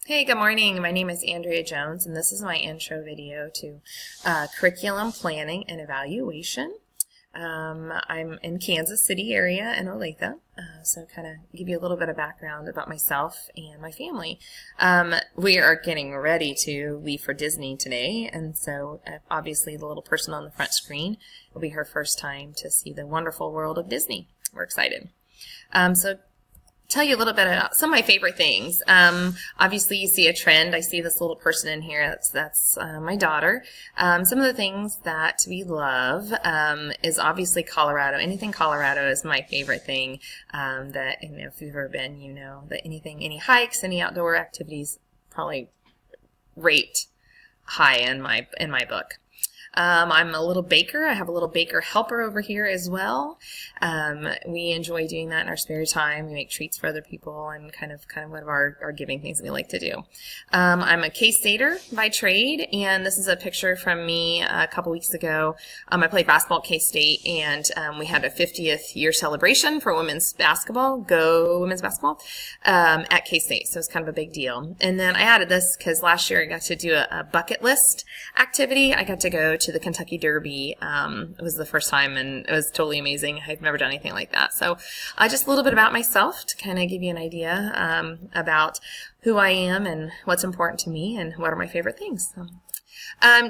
Hey, good morning. My name is Andrea Jones, and this is my intro video to curriculum planning and evaluation. I'm in Kansas City area in Olathe, so kind of give you a little bit of background about myself and my family. We are getting ready to leave for Disney today, and so obviously the little person on the front screen will be her first time to see the wonderful world of Disney. We're excited. So tell you a little bit about some of my favorite things. Obviously, you see a trend. I see this little person in here. That's my daughter. Some of the things that we love is obviously Colorado. Anything Colorado is my favorite thing. That if you've ever been, you know that any hikes, any outdoor activities, probably rate high in my book. I'm a little baker. I have a little baker helper over here as well. We enjoy doing that in our spare time. We make treats for other people and kind of one of our giving things that we like to do. I'm a K-Stater by trade, and this is a picture from me a couple weeks ago. I played basketball at K-State, and we had a 50th year celebration for women's basketball. Go women's basketball at K-State, so it's kind of a big deal. And then I added this because last year I got to do a bucket list activity. I got to go to the Kentucky Derby. It was the first time, and it was totally amazing. I've never done anything like that. So just a little bit about myself to kind of give you an idea about who I am and what's important to me and what are my favorite things. So,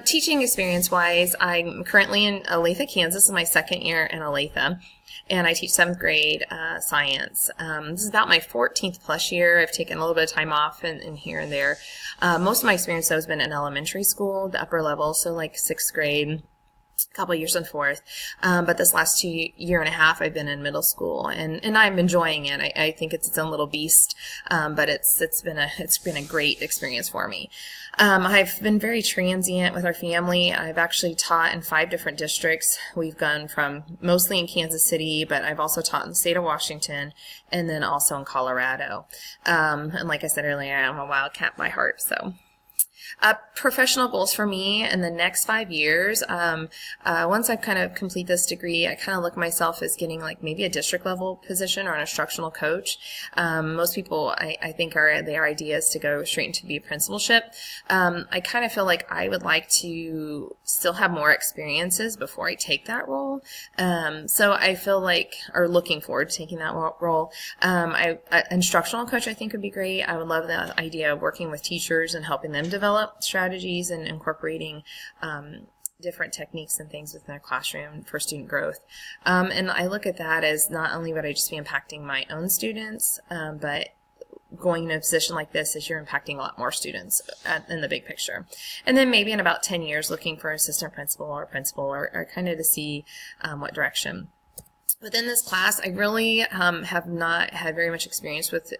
teaching experience-wise, I'm currently in Olathe, Kansas. This is my second year in Olathe, and I teach 7th grade science. This is about my 14th plus year. I've taken a little bit of time off and here and there. Most of my experience, though, has been in elementary school, the upper level, so like 6th grade, a couple of years in 4th. But this last year and a half, I've been in middle school, and I'm enjoying it. I think it's its own little beast, but it's been a great experience for me. I've been very transient with our family. I've actually taught in 5 different districts. We've gone from mostly in Kansas City, but I've also taught in the state of Washington and then also in Colorado. And like I said earlier, I'm a wildcat by heart, so. Professional goals for me in the next 5 years. Once I kind of complete this degree, I kind of look at myself as getting like maybe a district level position or an instructional coach. Most people, I think, their idea is to go straight into be a principalship. I kind of feel like I would like to still have more experiences before I take that role. So I feel like, or looking forward to taking that role. Instructional coach I think would be great. I would love the idea of working with teachers and helping them develop strategies and incorporating different techniques and things within their classroom for student growth. And I look at that as not only would I just be impacting my own students, but going in a position like this is you're impacting a lot more students in the big picture. And then maybe in about 10 years looking for assistant principal or kind of to see what direction. Within this class, I really have not had very much experience with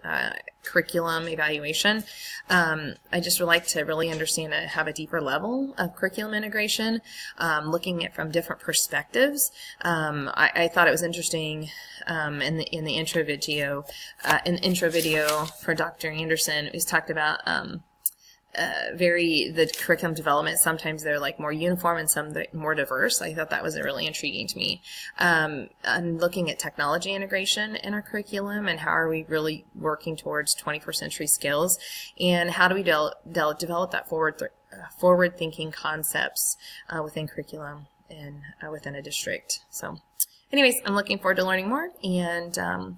curriculum evaluation. I just would like to really understand have a deeper level of curriculum integration, looking at from different perspectives. I thought it was interesting in the intro video. In the intro video for Dr. Anderson, he's talked about the curriculum development, sometimes they're like more uniform and some more diverse. I thought that was really intriguing to me. I'm looking at technology integration in our curriculum and how are we really working towards 21st century skills and how do we develop that forward thinking concepts within curriculum and within a district. So anyways, I'm looking forward to learning more, and